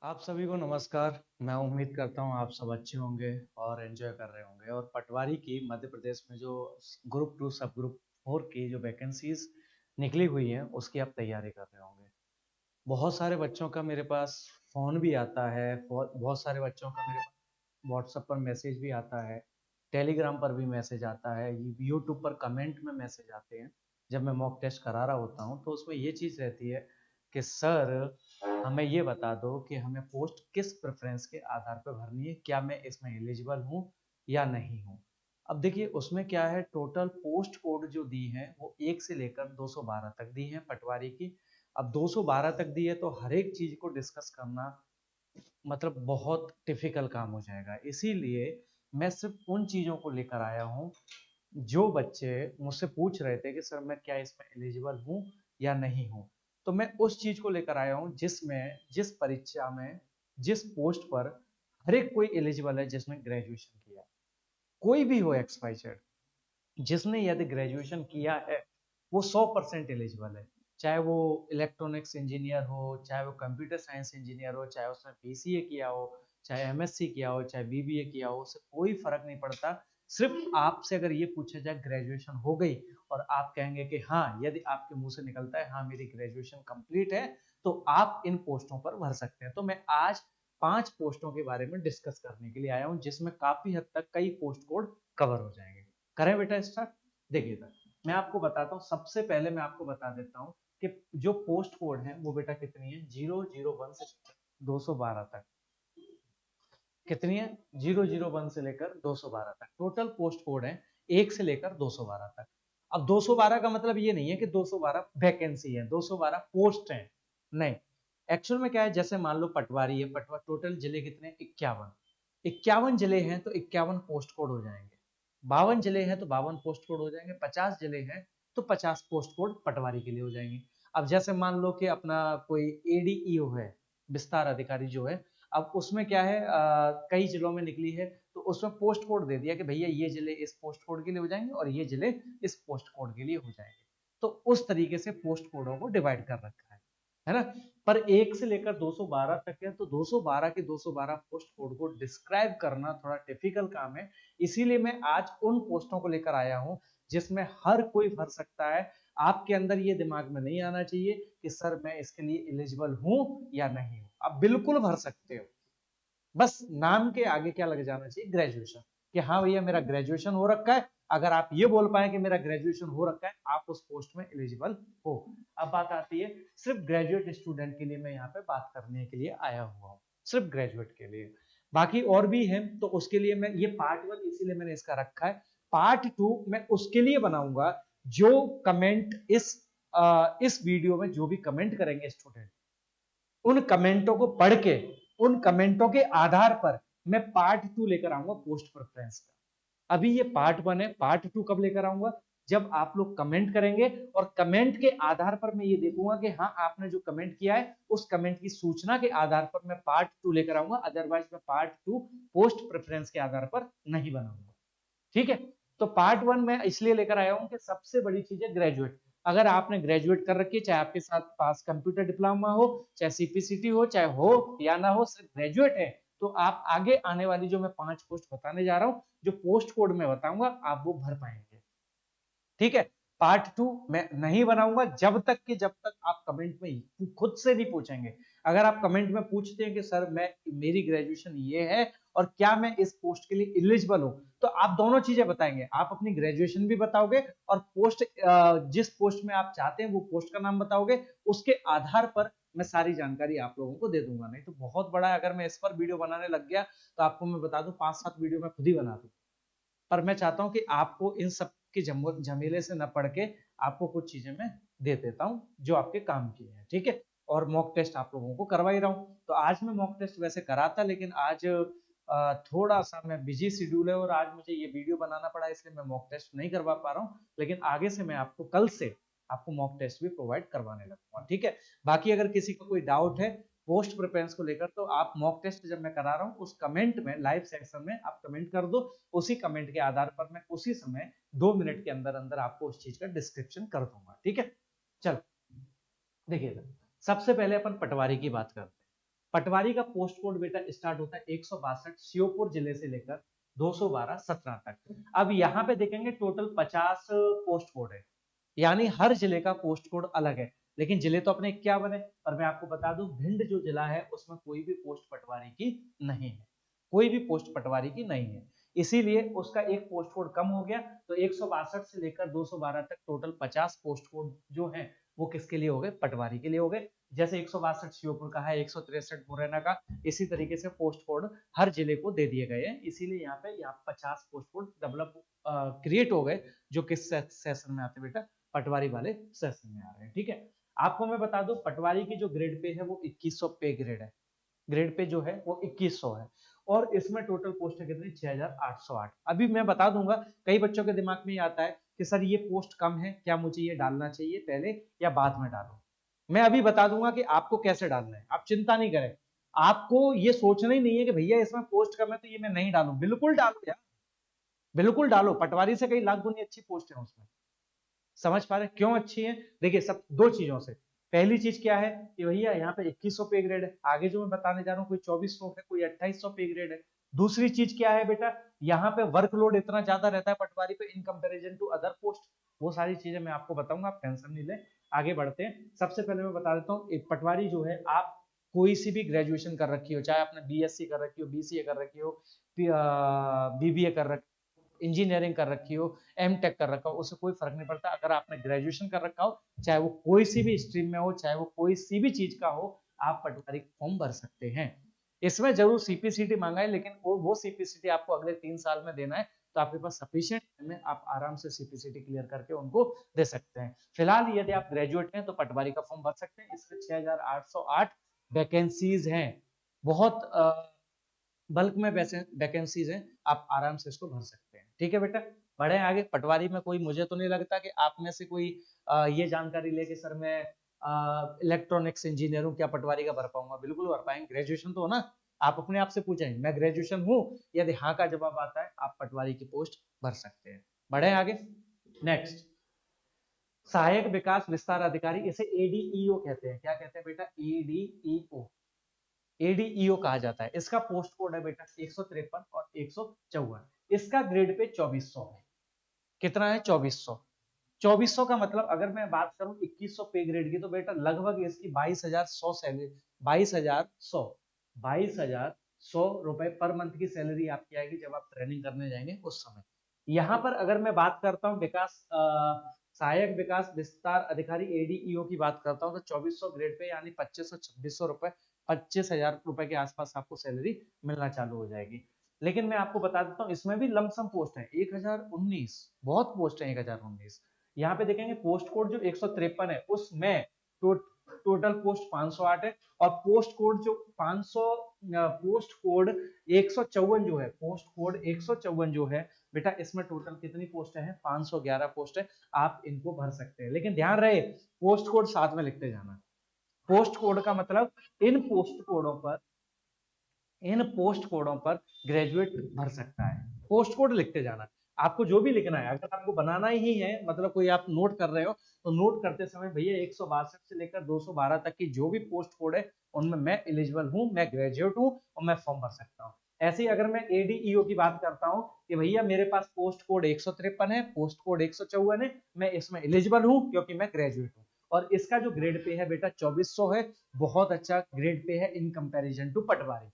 आप सभी को नमस्कार। मैं उम्मीद करता हूँ आप सब अच्छे होंगे और एंजॉय कर रहे होंगे। और पटवारी की मध्य प्रदेश में जो ग्रुप टू सब ग्रुप 4 की जो वैकेंसीज निकली हुई हैं उसकी आप तैयारी कर रहे होंगे। बहुत सारे बच्चों का मेरे पास फ़ोन भी आता है, बहुत बहुत सारे बच्चों का मेरे पास व्हाट्सएप पर मैसेज भी आता है, टेलीग्राम पर भी मैसेज आता है, यूट्यूब पर कमेंट में मैसेज आते हैं। जब मैं मॉक टेस्ट करा रहा होता हूँ तो उसमें ये चीज़ रहती है कि सर हमें ये बता दो कि हमें पोस्ट किस प्रेफ़रेंस के आधार पर भरनी है, क्या मैं इसमें एलिजिबल हूँ या नहीं हूँ। अब देखिए उसमें क्या है, टोटल पोस्ट कोड जो दी हैं वो 1 से लेकर 212 तक दी हैं पटवारी की। अब 212 तक दी है तो हर एक चीज़ को डिस्कस करना मतलब बहुत टिपिकल काम हो जाएगा। इसीलिए मैं सिर्फ़ उन चीज़ों को लेकर आया हूँ, जो बच्चे मुझसे पूछ रहे थे कि सर मैं क्या इसमें एलिजिबल हूँ या नहीं हूँ। तो मैं उस चीज़ को लेकर आया हूँ जिसमें जिस परीक्षा में जिस पोस्ट पर हर एक कोई एलिजिबल है जिसने ग्रेजुएशन किया है। कोई भी हो एक्स वाई जेड, जिसने यदि ग्रेजुएशन किया है वो 100% एलिजिबल है। चाहे वो इलेक्ट्रॉनिक्स इंजीनियर हो, चाहे वो कंप्यूटर साइंस इंजीनियर हो, चाहे उसने बीसीए किया हो, चाहे एमएससी किया हो, चाहे बीबीए किया हो, उससे कोई फर्क नहीं पड़ता। सिर्फ आपसे अगर ये पूछा जाए ग्रेजुएशन हो गई और आप कहेंगे कि हाँ, यदि आपके मुंह से निकलता है हाँ मेरी ग्रेजुएशन कंप्लीट है, तो आप इन पोस्टों पर भर सकते हैं। तो मैं आज 5 पोस्टों के बारे में डिस्कस करने के लिए आया हूं जिसमें काफी हद तक कई पोस्ट कोड कवर हो जाएंगे। करें बेटा स्टार्ट। देखिए सर, मैं आपको बताता हूँ, सबसे पहले मैं आपको बता देता हूँ कि जो पोस्ट कोड है वो बेटा कितनी है, 001 से 212 तक। कितनी है, 001 से लेकर 212 तक टोटल पोस्ट कोड है, 1 से लेकर 212 तक। अब 212 का मतलब ये नहीं है कि 212 वैकेंसी है, 212 पोस्ट है, नहीं। एक्चुअल में क्या है, जैसे मान लो पटवारी है, पटवा टोटल जिले कितने, 51। 51 जिले हैं तो 51 पोस्ट कोड हो जाएंगे। 52 जिले हैं तो 52 पोस्ट कोड हो जाएंगे। 50 जिले हैं तो 50 पोस्ट कोड पटवारी के लिए हो जाएंगे। अब जैसे मान लो कि अपना कोई एडीईओ है, विस्तार अधिकारी जो है, अब उसमें क्या है, कई जिलों में निकली है तो उसमें पोस्ट कोड दे दिया कि भैया ये जिले इस पोस्ट कोड के लिए हो जाएंगे और ये जिले इस पोस्ट कोड के लिए हो जाएंगे। तो उस तरीके से पोस्ट कोडों को डिवाइड कर रखा है ना। पर 1 से लेकर 212 तक है तो 212 के 212 पोस्ट कोड को डिस्क्राइब करना थोड़ा टिपिकल काम है। इसीलिए मैं आज उन पोस्टों को लेकर आया हूं जिसमें हर कोई भर सकता है। आपके अंदर ये दिमाग में नहीं आना चाहिए कि सर मैं इसके लिए एलिजिबल हूं या नहीं हूं। आप बिल्कुल भर सकते हो, बस नाम के आगे क्या लग जाना चाहिए, ग्रेजुएशन, कि हाँ भैया मेरा ग्रेजुएशन हो रखा है। अगर आप ये बोल पाए कि मेरा ग्रेजुएशन हो रखा है, आप उस पोस्ट में एलिजिबल हो। अब बात आती है, सिर्फ ग्रेजुएट स्टूडेंट के लिए मैं यहाँ पे बात करने के लिए आया हुआ हूँ, सिर्फ ग्रेजुएट के लिए। बाकी और भी है तो उसके लिए मैं ये पार्ट 1 इसीलिए मैंने इसका रखा है। पार्ट 2 मैं उसके लिए बनाऊंगा जो कमेंट इस वीडियो में जो भी कमेंट करेंगे स्टूडेंट, उन कमेंटों को पढ़ के, उन कमेंटों के आधार पर मैं पार्ट 2 लेकर आऊंगा पोस्ट प्रेफरेंस का। अभी ये पार्ट 1 है, पार्ट 2 कब लेकर आऊंगा, जब आप लोग कमेंट करेंगे और कमेंट के आधार पर मैं ये देखूंगा कि हाँ आपने जो कमेंट किया है उस कमेंट की सूचना के आधार पर मैं पार्ट 2 लेकर आऊंगा। अदरवाइज मैं पार्ट 2 पोस्ट प्रेफरेंस के आधार पर नहीं बनाऊंगा। ठीक है। तो पार्ट 1 में इसलिए लेकर आया हूं कि सबसे बड़ी चीज है ग्रेजुएट। अगर आपने ग्रेजुएट कर रखी है, चाहे आपके साथ पास कंप्यूटर डिप्लोमा हो, चाहे सीपीसीटी हो, चाहे हो या ना हो, सिर्फ ग्रेजुएट है, तो आप आगे आने वाली जो मैं 5 पोस्ट बताने जा रहा हूं, जो पोस्ट कोड में बताऊंगा, आप वो भर पाएंगे। ठीक है। पार्ट 2 मैं नहीं बनाऊंगा जब तक आप कमेंट में खुद से नहीं पूछेंगे। अगर आप कमेंट में पूछते हैं कि सर मैं मेरी ग्रेजुएशन ये है और क्या मैं इस पोस्ट के लिए एलिजिबल हूं, तो आप दोनों चीजें बताएंगे। आप अपनी ग्रेजुएशन भी बताओगे और पोस्ट जिस पोस्ट में आप चाहते हैं वो पोस्ट का नाम बताओगे। उसके आधार पर मैं सारी जानकारी आप लोगों को दे दूंगा। नहीं तो बहुत बड़ा है, अगर मैं इस पर वीडियो बनाने लग गया तो आपको मैं बता दूं 5-7 वीडियो मैं खुद ही बना दूं। पर मैं चाहता हूं कि आपको इन सब के झमेले से न पढ़ के आपको कुछ चीजें मैं दे देता हूं जो आपके काम की है। ठीक है। और मॉक टेस्ट आप लोगों को करवा ही रहा हूं। तो आज मैं मॉक टेस्ट वैसे करा था, लेकिन आज थोड़ा सा मैं बिजी शेड्यूल है और आज मुझे ये वीडियो बनाना पड़ा, इसलिए मैं मॉक टेस्ट नहीं करवा पा रहा हूँ। लेकिन आगे से मैं आपको कल से आपको मॉक टेस्ट भी प्रोवाइड करवाने लगूंगा। ठीक है। बाकी अगर किसी को कोई डाउट है पोस्ट प्रेफरेंस को लेकर, तो आप मॉक टेस्ट जब मैं करा रहा हूँ उस कमेंट में, लाइव सेक्शन में आप कमेंट कर दो। उसी कमेंट के आधार पर मैं उसी समय 2 मिनट के अंदर अंदर आपको उस चीज का डिस्क्रिप्शन कर दूंगा। ठीक है। चलो देखिएगा, सबसे पहले अपन पटवारी की बात करते हैं। पटवारी का पोस्ट कोड बेटा स्टार्ट होता है 162 श्योपुर जिले से लेकर 212 17 तक। अब यहाँ पे देखेंगे टोटल 50 पोस्ट कोड है, यानी हर जिले का पोस्ट कोड अलग है, लेकिन जिले तो अपने 51 है। और मैं आपको बता दूं भिंड जो जिला है उसमें कोई भी पोस्ट पटवारी की नहीं है, कोई भी पोस्ट पटवारी की नहीं है, इसीलिए उसका एक पोस्ट कोड कम हो गया। तो 162 से लेकर 212 तक टोटल 50 पोस्ट कोड जो है वो किसके लिए हो गए, पटवारी के लिए हो गए। जैसे 162 श्योपुर का है, 163 मुरैना का, इसी तरीके से पोस्ट कोड हर जिले को दे दिए गए हैं, इसीलिए यहाँ 50 पोस्ट कोड डेवलप क्रिएट हो गए, जो किस सेशन में आते बेटा, पटवारी वाले सेशन में आ रहे हैं। ठीक है, आपको मैं बता दूं पटवारी की जो ग्रेड पे है वो 2100 पे ग्रेड है, ग्रेड पे जो है वो 2100 है, और इसमें टोटल पोस्ट है कितनी, 6808। अभी मैं बता दूंगा, कई बच्चों के दिमाग में ये आता है कि सर ये पोस्ट कम है, क्या मुझे ये डालना चाहिए पहले या बाद में डालूं। मैं अभी बता दूंगा कि आपको कैसे डालना है, आप चिंता नहीं करें, आपको ये सोचना ही नहीं है कि भैया इसमें पोस्ट कम है तो ये मैं नहीं डालूं, बिल्कुल डालो यार, बिल्कुल डालो, पटवारी से कई लाख गुनी अच्छी पोस्ट है उसमें। समझ पा रहे क्यों अच्छी है, देखिए सब दो चीजों से, पहली चीज क्या है कि भैया यहाँ पे 2100 पे ग्रेड है, आगे जो मैं बताने जा रहा हूँ कोई 2400 है, कोई 2800 पे ग्रेड है। दूसरी चीज क्या है बेटा, यहाँ पे वर्कलोड इतना ज्यादा रहता है patwari pay in comparison to other post, वो सारी चीजें मैं आपको बताऊंगा, आप टेंशन नहीं ले। आगे बढ़ते हैं, सबसे पहले मैं बता देता हूँ एक पटवारी जो है, आप कोई सी भी ग्रेजुएशन कर रखी हो, चाहे आपने बीएससी कर रखी हो, बीसीए कर रखी हो, बीबीए कर रखी, इंजीनियरिंग कर रखी हो, एम टेक कर रखा हो, उससे कोई फर्क नहीं पड़ता, अगर आपने ग्रेजुएशन कर रखा हो, चाहे वो कोई सी भी स्ट्रीम में हो, चाहे वो कोई सी भी चीज का हो, आप पटवारी फॉर्म भर सकते हैं। इसमें जरूर सीपीसीटी मांगा है, लेकिन वो सीपीसीटी आपको अगले 3 साल में देना है, तो आपके पास सफिशिएंट टाइम है, आप आराम से सीपीसीटी क्लियर करके उनको दे सकते हैं। फिलहाल यदि आप ग्रेजुएट हैं तो पटवारी का फॉर्म भर सकते हैं, इसमें 6808 वैकेंसीज हैं, बहुत बल्क में वैकेंसीज हैं, आप आराम से इसको भर सकते हैं। ठीक है बेटा, बढ़े आगे। पटवारी में कोई, मुझे तो नहीं लगता कि आप में से कोई ये जानकारी ले कि सर मैं इलेक्ट्रॉनिक्स इंजीनियर हूँ, क्या पटवारी का भर पाऊंगा, बिल्कुल भर पाएंगे, ग्रेजुएशन तो हो ना। आप अपने आप से पूछें मैं ग्रेजुएशन हूँ, यदि हाँ का जवाब आता है आप पटवारी की पोस्ट भर सकते हैं। बढ़े आगे, नेक्स्ट, सहायक विकास विस्तार अधिकारी, इसे एडीईओ कहते हैं, क्या कहते हैं बेटा, एडीईओ, एडीईओ कहा जाता है। इसका पोस्ट कोड है बेटा 153 और 154, इसका ग्रेड पे 2400 है। कितना है, 2400। 2400 का मतलब अगर मैं बात करूं 2100 पे ग्रेड की, तो बेटा लगभग इसकी 22,100 सैलरी, 22,100, 22,100 रुपए पर मंथ की सैलरी आपकी आएगी जब आप ट्रेनिंग करने जाएंगे उस समय। यहाँ पर अगर मैं बात करता हूँ विकास सहायक विकास विस्तार अधिकारी एडीईओ की बात करता हूँ, तो 2400 ग्रेड पे यानी 2500-2600 रुपए, 25,000 रुपए के आसपास आपको सैलरी मिलना चालू हो जाएगी। लेकिन मैं आपको बता देता हूँ इसमें भी लमसम पोस्ट है 1019, बहुत पोस्ट है 1019। यहाँ पे देखेंगे पोस्ट कोड जो 153 है उसमें टोटल पोस्ट 508 है, और पोस्ट कोड जो 500 पोस्ट कोड 154 जो है, पोस्ट कोड 154 जो है बेटा, इसमें टोटल कितनी पोस्ट है, 511 पोस्ट है, आप इनको भर सकते हैं। लेकिन ध्यान रहे पोस्ट कोड साथ में लिखते जाना, पोस्ट कोड का मतलब इन पोस्ट कोडों पर, इन पोस्ट कोडों पर ग्रेजुएट भर सकता है, पोस्ट कोड लिखते जाना, आपको जो भी लिखना है, अगर आपको बनाना ही है, मतलब कोई आप नोट कर रहे हो तो नोट करते समय भैया 162 से लेकर 212 तक की जो भी पोस्ट कोड है उनमें मैं एलिजिबल हूं, मैं ग्रेजुएट हूं और मैं फॉर्म भर सकता हूं। ऐसे ही अगर मैं एडीईओ की बात करता हूं कि भैया मेरे पास पोस्ट कोड 153 है, पोस्ट कोड 154 है, मैं इसमें एलिजिबल हूं क्योंकि मैं ग्रेजुएट हूं, और इसका जो ग्रेड पे है बेटा 2400 है, बहुत अच्छा ग्रेड पे है इन कंपैरिजन टू पटवारी।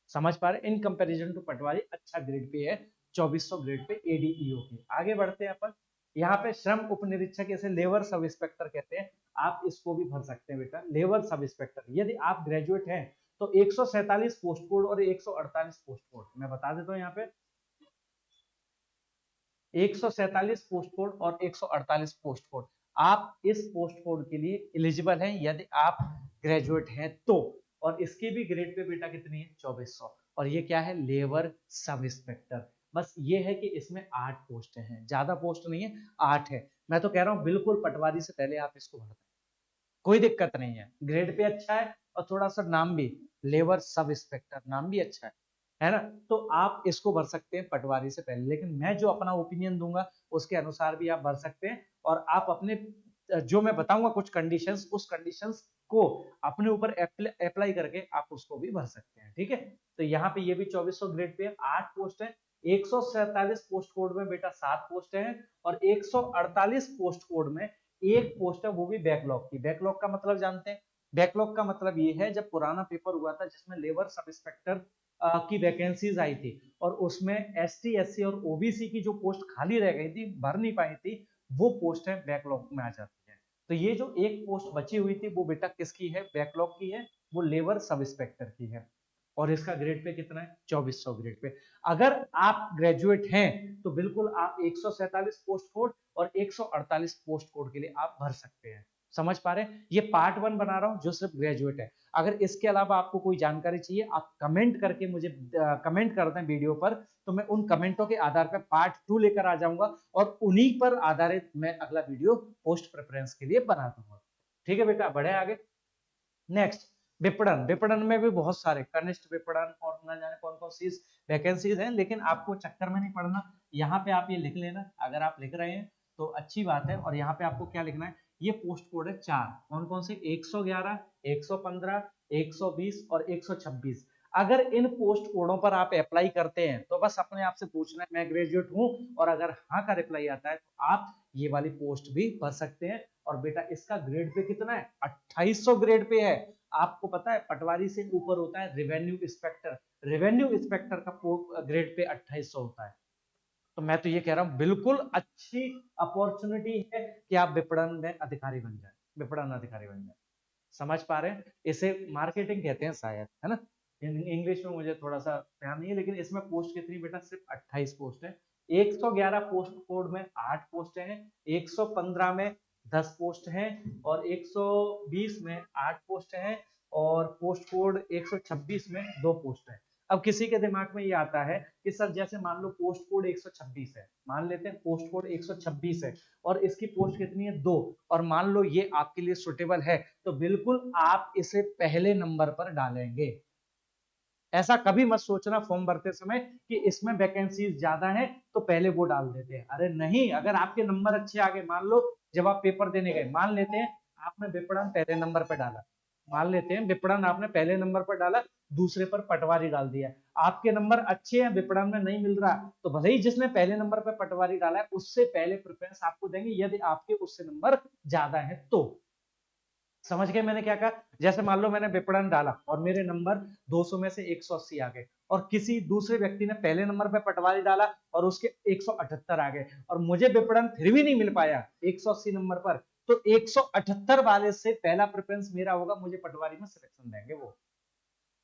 समझ पा रहे, इन कंपैरिजन टू पटवारी अच्छा ग्रेड पे है, 2400 ग्रेड पे एडीईओ के। आगे बढ़ते हैं अपन, यहाँ पे श्रम उपनिरीक्षक, इसे लेबर सब इंस्पेक्टर कहते हैं, आप इसको भी भर सकते हैं बेटा, लेबर सब इंस्पेक्टर। यदि आप ग्रेजुएट हैं तो 147 पोस्ट कोड और 148 पोस्ट कोड, मैं बता देता हूँ यहाँ पे 147 पोस्ट कोड और 148 पोस्ट कोड, आप इस पोस्ट कोड के लिए एलिजिबल हैं यदि आप ग्रेजुएट हैं तो। और इसकी भी ग्रेड पे बेटा कितनी है, 2400, और ये क्या है, लेबर सब इंस्पेक्टर। बस ये है कि इसमें 8 पोस्ट हैं, ज्यादा पोस्ट नहीं है, 8 है। मैं तो कह रहा हूं बिल्कुल पटवारी से पहले आप इसको भर दें, कोई दिक्कत नहीं है, ग्रेड पे अच्छा है, और थोड़ा सा नाम भी, लेबर सब इंस्पेक्टर नाम भी अच्छा है ना, तो आप इसको भर सकते हैं पटवारी से पहले। लेकिन मैं जो अपना ओपिनियन दूंगा उसके अनुसार भी आप भर सकते हैं, और आप अपने जो मैं बताऊंगा कुछ कंडीशंस, उस कंडीशंस को अपने ऊपर अप्लाई करके आप उसको भी भर सकते हैं। ठीक है, तो यहाँ पे ये भी 2400 ग्रेड पे 8 पोस्ट है। 147 पोस्ट कोड में बेटा 7 पोस्ट है और 148 पोस्ट कोड में एक पोस्ट है, वो भी बैकलॉग की। बैकलॉग का मतलब जानते हैं? बैकलॉग का मतलब ये है जब पुराना पेपर हुआ था जिसमें लेबर सब इंस्पेक्टर की वैकेंसीज आई थी और उसमें एसटी एससी और ओबीसी की जो पोस्ट खाली रह गई थी, भर नहीं पाई थी, वो पोस्ट है बैकलॉग में आ जाती है। तो ये जो एक पोस्ट बची हुई थी वो बेटा किसकी है? बैकलॉग की है, वो लेबर सब इंस्पेक्टर की है। और इसका ग्रेड पे कितना है? 2400 ग्रेड पे। अगर आप ग्रेजुएट हैं तो बिल्कुल आप 147 पोस्ट कोड और 148 पोस्ट कोड के लिए आप भर सकते हैं। समझ पा रहे हैं? ये पार्ट 1 बना रहा हूं जो सिर्फ ग्रेजुएट है। अगर इसके अलावा आपको कोई जानकारी चाहिए आप कमेंट करके मुझे कमेंट कर दें वीडियो पर, तो मैं उन कमेंटों के आधार पर पार्ट 2 लेकर आ जाऊंगा और उन्हीं पर आधारित मैं अगला वीडियो पोस्ट प्रेफरेंस के लिए बना दूंगा। ठीक है बेटा, बढ़े आगे। नेक्स्ट, विपणन। विपणन में भी बहुत सारे कनिष्ठ विपणन और न जाने कौन कौन सी वैकेंसीज हैं, लेकिन आपको चक्कर में नहीं पड़ना। यहाँ पे आप ये लिख लेना, अगर आप लिख रहे हैं तो अच्छी बात है। और यहाँ पे आपको क्या लिखना है? ये पोस्ट कोड है 4, कौन कौन से? 111, 115, 120 और 126। अगर इन पोस्ट कोडों पर आप अप्लाई करते हैं तो बस अपने आप से पूछना है मैं ग्रेजुएट हूं, और अगर हाँ का रिप्लाई आता है तो आप ये वाली पोस्ट भी भर सकते हैं। और बेटा इसका ग्रेड पे कितना है? 2800 ग्रेड पे है। आपको पता है पटवारी से ऊपर होता है रेवेन्यू इंस्पेक्टर। रेवेन्यू इंस्पेक्टर का ग्रेड पे 2800 होता है। तो मैं तो ये कह रहा हूं बिल्कुल अच्छी अपॉर्चुनिटी है कि आप विपणन में अधिकारी बन जाए, विपणन अधिकारी बन जाए। समझ पा रहे हैं? इसे मार्केटिंग कहते हैं शायद, है ना? इंग्लिश में मुझे थोड़ा सा ध्यान नहीं है, लेकिन इसमें पोस्ट कितनी बेटा? सिर्फ 28 पोस्ट है। 111 पोस्ट कोड में 8 पोस्ट हैं, 115 में 10 पोस्ट हैं और 120 में 8 पोस्ट हैं और पोस्ट कोड 126 में 2 पोस्ट है। अब किसी के दिमाग में ये आता है कि सर जैसे मान लो पोस्ट कोड 126 है, मान लेते हैं पोस्ट कोड 126 है और इसकी पोस्ट कितनी है? 2, और मान लो ये आपके लिए सुटेबल है, तो बिल्कुल आप इसे पहले नंबर पर डालेंगे। ऐसा कभी मत सोचना फॉर्म भरते समय कि इसमें वैकेंसीज ज्यादा है तो पहले वो डाल देते हैं। अरे नहीं, अगर आपके नंबर अच्छे आ गए, मान लो जब आप पेपर देने गए, मान लेते हैं आपने विपणन पहले नंबर पर डाला, मान लेते हैं विपणन आपने पहले नंबर पर डाला, दूसरे पर पटवारी डाल दिया, आपके नंबर अच्छे हैं, विपणन में नहीं मिल रहा, तो भले ही जिसने पहले नंबर पर पटवारी डाला है उससे पहले प्रेफरेंस आपको देंगे यदि आपके उससे नंबर ज्यादा है तो। समझ गए मैंने क्या कहा? जैसे मान लो मैंने विपणन डाला और मेरे नंबर 200 में से 180 आ गए, और किसी दूसरे व्यक्ति ने पहले नंबर पे पटवारी डाला और उसके 178 आ गए, और मुझे विपणन फिर भी नहीं मिल पाया 180 नंबर पर, तो 178 वाले से पहला प्रेफरेंस मेरा होगा, मुझे पटवारी में सिलेक्शन देंगे वो।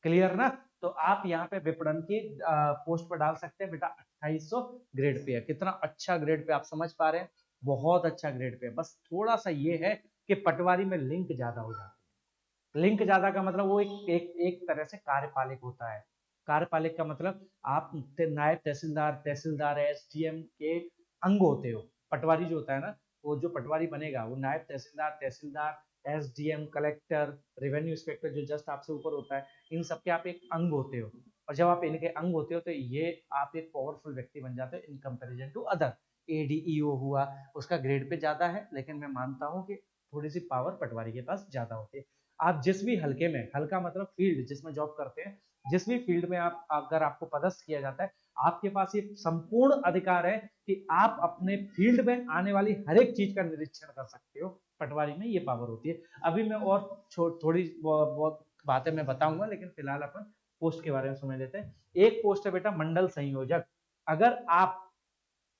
क्लियर ना? तो आप यहाँ पे विपणन की पोस्ट पर डाल सकते हैं बेटा। 2800 ग्रेड पे है, कितना अच्छा ग्रेड पे, आप समझ पा रहे हैं? बहुत अच्छा ग्रेड पे है। बस थोड़ा सा ये है कि पटवारी में लिंक ज्यादा हो जाती है। लिंक ज्यादा का मतलब वो एक तरह से कार्यपालिक होता है। कार्यपालिक का मतलब आप नायब तहसीलदार, तहसीलदार, एसडीएम के अंग होते हो। पटवारी जो होता है ना, वो जो पटवारी बनेगा वो नायब तहसीलदार, तहसीलदार, एसडीएम, कलेक्टर, रेवेन्यू इंस्पेक्टर जो जस्ट आपसे ऊपर होता है, इन सबके आप एक अंग होते हो। और जब आप इनके अंग होते हो तो ये आप एक पावरफुल व्यक्ति बन जाते हो in comparison to other. ADEO हुआ, उसका ग्रेड पे ज्यादा है, लेकिन मैं मानता हूं कि थोड़ी सी पावर पटवारी के पास ज्यादा होती है। आप जिस भी हल्के में, हल्का मतलब फील्ड जिसमें जॉब करते हैं, जिस भी फील्ड में आप अगर आपको पदस्थ किया जाता है, आपके पास ये संपूर्ण अधिकार है कि आप अपने फील्ड में आने वाली हर एक चीज का निरीक्षण कर सकते हो। पटवारी में ये पावर होती है। अभी मैं और थोड़ी बहुत बातें मैं बताऊंगा, लेकिन फिलहाल अपन पोस्ट के बारे में समझ लेते हैं। एक पोस्ट है बेटा मंडल संयोजक। अगर आप,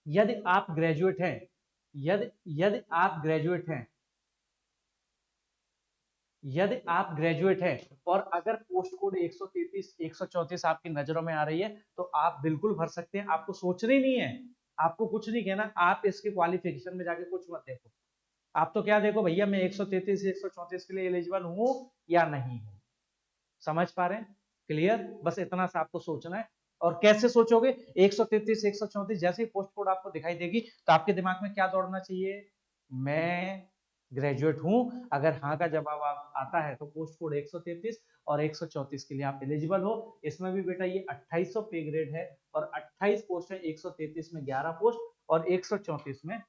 यदि आप ग्रेजुएट हैं, यदि यदि आप ग्रेजुएट हैं, यदि आप ग्रेजुएट हैं और अगर पोस्ट कोड 133, 134 आपकी नजरों में आ रही है, तो आप बिल्कुल भर सकते हैं। आपको सोचना ही नहीं है, आपको कुछ नहीं कहना, आप इसके क्वालिफिकेशन में जाके कुछ मत देखो। आप तो क्या देखो भैया, मैं 133, 134 के लिए एलिजिबल हूं या नहीं हूं। समझ पा रहे हैं? क्लियर? बस इतना सा आपको सोचना है। और कैसे सोचोगे? 133, 134 जैसे ही पोस्ट कोड आपको दिखाई देगी तो आपके दिमाग में क्या दौड़ना चाहिए? मैं ग्रेजुएट हूं। अगर हाँ का जवाब आता है तो पोस्ट कोड 133 और 134 के लिए आप एलिजिबल हो। इसमें भी बेटा ये 2800 पे ग्रेड है और 28 पोस्ट है, 133 में 11 पोस्ट और 134 में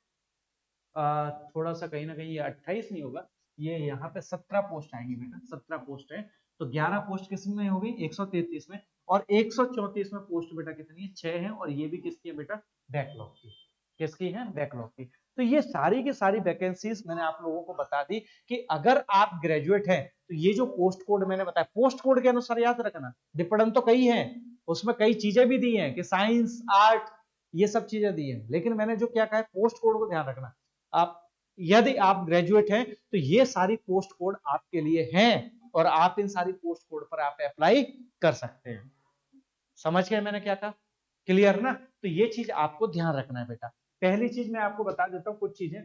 थोड़ा सा कहीं ना कहीं ये 28 नहीं होगा, ये यहाँ पे 17 पोस्ट आएंगी बेटा, 17 पोस्ट है। तो 11 पोस्ट किस में हो गई, 133 में, और 134 में पोस्ट बेटा कितनी है, 6 है, और ये भी किसकी है बेटा, बैकलॉग की। किसकी है, बैकलॉग की। तो ये सारी की सारी वैकेंसीज मैंने आप लोगों को बता दी कि अगर आप ग्रेजुएट हैं तो ये जो पोस्ट कोड मैंने बताया, पोस्ट कोड के अनुसार याद रखना, विपणन तो कई है, उसमें कई चीजें भी दी हैं कि साइंस आर्ट ये सब चीजें दी हैं, लेकिन मैंने जो क्या कहा है, पोस्ट कोड को ध्यान रखना। आप यदि आप ग्रेजुएट हैं तो ये सारी पोस्ट कोड आपके लिए हैं, और आप इन सारी पोस्ट कोड पर आप अप्लाई कर सकते हैं। समझ गए मैंने क्या कहा, क्लियर ना। तो ये चीज आपको ध्यान रखना है बेटा। पहली चीज मैं आपको बता देता हूं, कुछ चीजें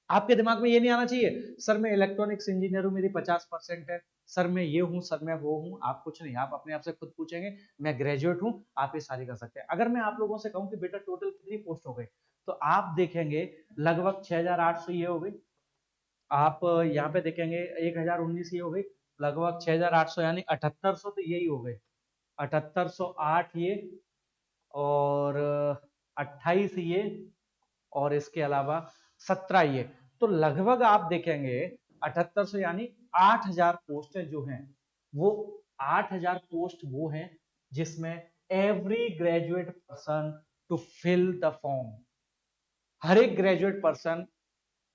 आपके दिमाग में ये नहीं आना चाहिए, सर मैं इलेक्ट्रॉनिक्स इंजीनियर हूं, मेरी 50% है, सर मैं ये हूं, सर मैं वो हूं। आप कुछ नहीं, आप अपने आप से खुद पूछेंगे, मैं ग्रेजुएट हूं, आप ये सारी कर सकते हैं। अगर मैं आप लोगों से कहूं कि बेटा टोटल कितनी पोस्ट हो गई, तो आप देखेंगे लगभग 6800 ये हो गई। आप यहाँ पे देखेंगे 1019 ये हो गई, लगभग 6800 यानी 7800, तो यही हो गए 7808 ये, और 28 ये, और इसके अलावा 17 ये। तो लगभग आप देखेंगे 7800 यानी 8000 पोस्ट जो हैं वो 8000 पोस्ट वो हैं जिसमें every graduate person to fill the form. हर एक graduate person,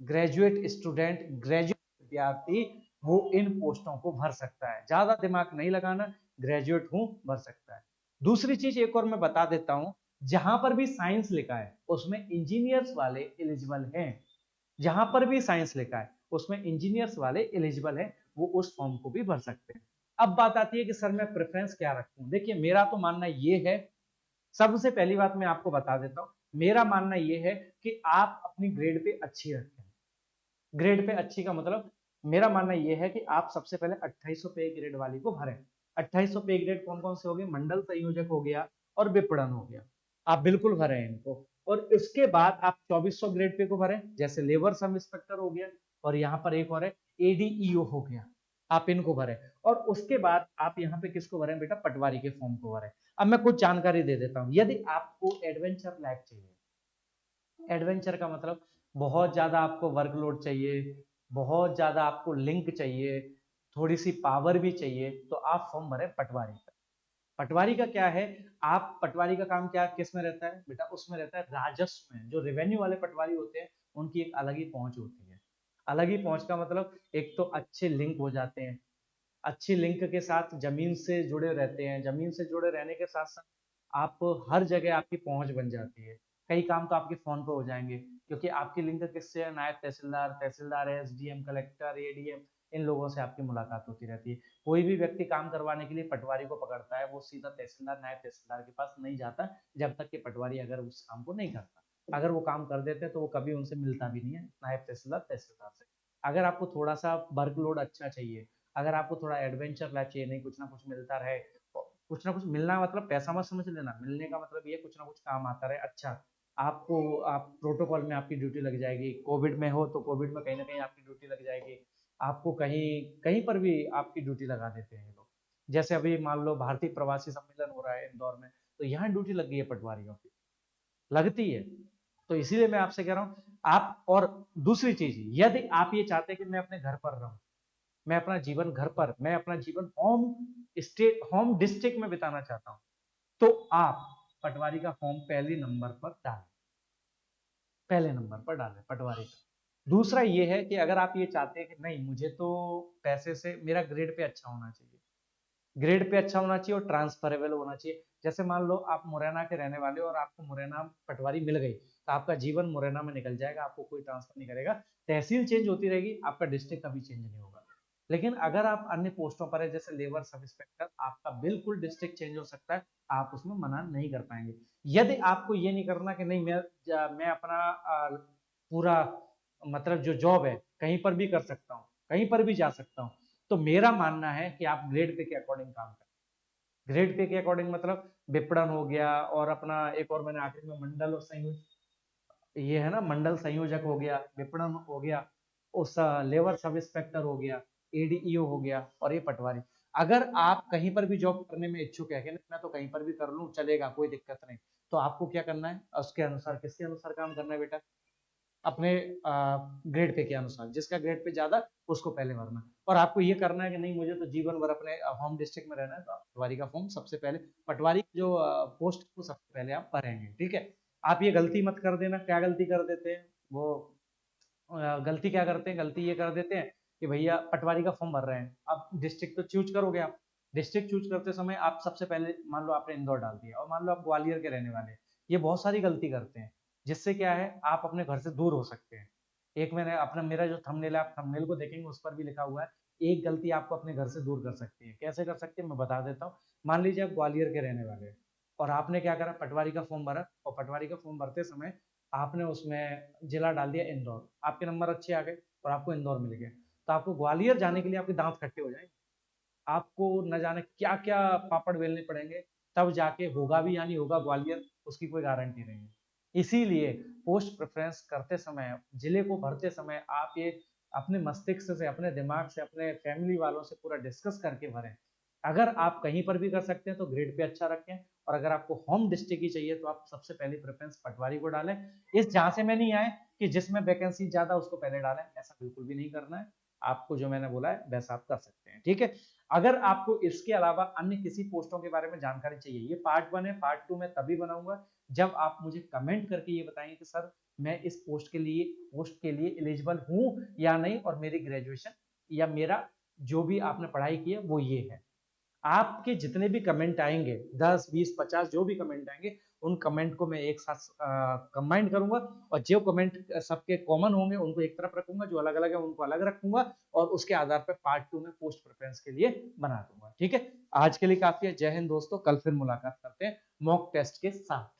graduate student, graduate विद्यार्थी वो इन पोस्टों को भर सकता है। ज्यादा दिमाग नहीं लगाना, ग्रेजुएट हूं भर सकता है। दूसरी चीज एक और मैं बता देता हूं, जहां पर भी साइंस लिखा है उसमें इंजीनियर्स वाले एलिजिबल हैं। जहां पर भी साइंस लिखा है उसमें इंजीनियर्स वाले एलिजिबल हैं, वो उस फॉर्म को भी भर सकते हैं। अब बात आती है कि सर मैं प्रेफरेंस क्या रखूं। देखिए मेरा तो मानना ये है, सबसे पहली बात मैं आपको बता देता हूं, मेरा मानना यह है कि आप अपनी ग्रेड पे अच्छी रखें। ग्रेड पे अच्छी का मतलब, मेरा मानना यह है कि आप सबसे पहले 2800 पे ग्रेड वाली को भरें। 2800 पे ग्रेड कौन कौन से हो गए, मंडल संयोजक हो गया और विपणन हो गया, आप बिल्कुल भरें इनको। और उसके बाद आप 2400 ग्रेड पे को भरें, जैसे लेबर सब इंस्पेक्टर हो गया, और यहाँ पर एक और है एडीईओ हो गया, आप इनको भरें। और उसके बाद आप यहाँ पे किसको भरें बेटा, पटवारी के फॉर्म को भरें। अब मैं कुछ जानकारी दे देता हूँ, यदि आपको एडवेंचर लाइफ चाहिए, एडवेंचर का मतलब बहुत ज्यादा आपको वर्कलोड चाहिए, बहुत ज्यादा आपको लिंक चाहिए, थोड़ी सी पावर भी चाहिए, तो आप फॉर्म भरें पटवारी का। पटवारी का क्या है, आप पटवारी का काम क्या किस में रहता है बेटा, उसमें रहता है राजस्व में। जो रेवेन्यू वाले पटवारी होते हैं उनकी एक अलग ही पहुंच होती है। अलग ही पहुंच का मतलब, एक तो अच्छे लिंक हो जाते हैं, अच्छी लिंक के साथ जमीन से जुड़े रहते हैं, जमीन से जुड़े रहने के साथ साथ आप हर जगह आपकी पहुंच बन जाती है। कई काम तो आपके फोन पे हो जाएंगे, क्योंकि आपकी लिंक किससे है, नायब तहसीलदार, तहसीलदार, एसडीएम, कलेक्टर, एडीएम, इन लोगों से आपकी मुलाकात होती रहती है। कोई भी व्यक्ति काम करवाने के लिए पटवारी को पकड़ता है, वो सीधा तहसीलदार, नायब तहसीलदार के पास नहीं जाता जब तक कि पटवारी अगर उस काम को नहीं करता। अगर वो काम कर देते हैं तो वो कभी उनसे मिलता भी नहीं है, नायब तहसीलदार, तहसीलदार से। अगर आपको थोड़ा सा वर्कलोड अच्छा चाहिए, अगर आपको थोड़ा एडवेंचर लाइफ चाहिए, नहीं कुछ ना कुछ मिलता रहे, कुछ ना कुछ मिलना मतलब पैसा मत समझ लेना, मिलने का मतलब ये कुछ ना कुछ काम आता रहे अच्छा। आपको, आप प्रोटोकॉल में आपकी ड्यूटी लग जाएगी, कोविड में हो तो कोविड में कहीं ना कहीं आपकी ड्यूटी लग जाएगी, आपको कहीं कहीं पर भी आपकी ड्यूटी लगा देते हैं लोग। जैसे अभी मान लो भारतीय प्रवासी सम्मेलन हो रहा है इंदौर में, तो यहाँ ड्यूटी लग गई है पटवारियों की, लगती है। तो इसीलिए मैं आपसे कह रहा हूँ आप। और दूसरी चीज, यदि आप ये चाहते हैं कि मैं अपने घर पर रहूं, मैं अपना जीवन घर पर, मैं अपना जीवन होम स्टेट, होम डिस्ट्रिक्ट में बिताना चाहता हूं, तो आप पटवारी का फॉर्म पहले नंबर पर डालें, पहले नंबर पर डालें पटवारी का। दूसरा ये है कि अगर आप ये चाहते हैं कि नहीं मुझे तो पैसे से, मेरा ग्रेड पे अच्छा होना चाहिए, ग्रेड पे अच्छा होना चाहिए और ट्रांसफरेबल होना चाहिए। जैसे मान लो आप मुरैना के रहने वाले हो और आपको मुरैना पटवारी मिल गई, तो आपका जीवन मुरैना में निकल जाएगा, आपको कोई ट्रांसफर नहीं करेगा। तहसील चेंज होती रहेगी, आपका डिस्ट्रिक्ट कभी चेंज नहीं होगा। लेकिन अगर आप अन्य पोस्टों पर है, जैसे लेबर सब इंस्पेक्टर, आपका बिल्कुल डिस्ट्रिक्ट चेंज हो सकता है, आप उसमें मना नहीं कर पाएंगे। यदि आपको ये नहीं करना कि नहीं मैं अपना पूरा मतलब जो जॉब है कहीं पर भी कर सकता हूँ, कहीं पर भी जा सकता हूँ, तो मेरा मानना है कि आप ग्रेड पे के अकॉर्डिंग काम करें। ग्रेड पे के अकॉर्डिंग मतलब विपणन हो गया, और अपना एक और मैंने आखिर में मंडल और संयोजक, ये है ना मंडल संयोजक हो गया, विपणन हो गया, उस लेबर सब इंस्पेक्टर हो गया, एडीईओ हो गया, और ये पटवारी। अगर आप कहीं पर भी जॉब करने में इच्छुक है कि मैं तो कहीं पर भी कर लूं चलेगा, कोई दिक्कत नहीं, तो आपको क्या करना है, उसके अनुसार, किसके अनुसार काम करना है बेटा, अपने ग्रेड पे के अनुसार, जिसका ग्रेड पे ज्यादा उसको पहले भरना। और आपको ये करना है कि नहीं मुझे तो जीवन भर अपने होम डिस्ट्रिक्ट में रहना है, तो आप पटवारी का फॉर्म सबसे पहले, पटवारी की जो पोस्ट को सबसे पहले आप भरेंगे, ठीक है। आप ये गलती मत कर देना। क्या गलती कर देते हैं वो, गलती क्या करते हैं, गलती ये कर देते हैं कि भैया पटवारी का फॉर्म भर रहे हैं, अब डिस्ट्रिक्ट तो चूज करोगे आप। डिस्ट्रिक्ट चूज करते समय आप सबसे पहले मान लो आपने इंदौर डाल दिया, और मान लो आप ग्वालियर के रहने वाले हैं। ये बहुत सारी गलती करते हैं, जिससे क्या है आप अपने घर से दूर हो सकते हैं। एक मैंने अपना, मेरा जो थंबनेल है, आप थंबनेल को देखेंगे उस पर भी लिखा हुआ है, एक गलती आपको अपने घर से दूर कर सकती है। कैसे कर सकती है मैं बता देता हूँ। मान लीजिए आप ग्वालियर के रहने वाले हैं, और आपने क्या करा, पटवारी का फॉर्म भरा, और पटवारी का फॉर्म भरते समय आपने उसमें जिला डाल दिया इंदौर, आपके नंबर अच्छे आ गए और आपको इंदौर मिल गया, तो आपको ग्वालियर जाने के लिए आपके दांत खट्टे हो जाएंगे। आपको न जाने क्या क्या पापड़ बेलने पड़ेंगे, तब जाके होगा भी या नहीं होगा ग्वालियर, उसकी कोई गारंटी नहीं है। इसीलिए पोस्ट प्रेफरेंस करते समय, जिले को भरते समय, आप ये अपने मस्तिष्क से, अपने दिमाग से, अपने फैमिली वालों से पूरा डिस्कस करके भरें। अगर आप कहीं पर भी कर सकते हैं तो ग्रेड पे अच्छा रखें, और अगर आपको होम डिस्ट्रिक्ट ही चाहिए तो आप सबसे पहली प्रेफरेंस पटवारी को डालें। इस झांसे में नहीं आए कि जिसमें वैकेंसी ज्यादा उसको पहले डालें, ऐसा बिल्कुल भी नहीं करना है। आपको जो मैंने बोला है वैसा आप कर सकते हैं, ठीक है। अगर आपको इसके अलावा अन्य किसी पोस्टों के बारे में जानकारी चाहिए, ये पार्ट 1 है, पार्ट 2 मैं तभी बनाऊंगा जब आप मुझे कमेंट करके ये बताएंगे कि सर मैं इस पोस्ट के लिए एलिजिबल हूं या नहीं, और मेरी ग्रेजुएशन या मेरा जो भी आपने पढ़ाई की है वो ये है। आपके जितने भी कमेंट आएंगे, 10 20 50 जो भी कमेंट आएंगे, उन कमेंट को मैं एक साथ कंबाइन करूंगा, और जो कमेंट सबके कॉमन होंगे उनको एक तरफ रखूंगा, जो अलग अलग है उनको अलग रखूंगा, और उसके आधार पर पार्ट 2 में पोस्ट प्रेफरेंस के लिए बना दूंगा, ठीक है। आज के लिए काफी है। जय हिंद दोस्तों, कल फिर मुलाकात करते हैं मॉक टेस्ट के साथ।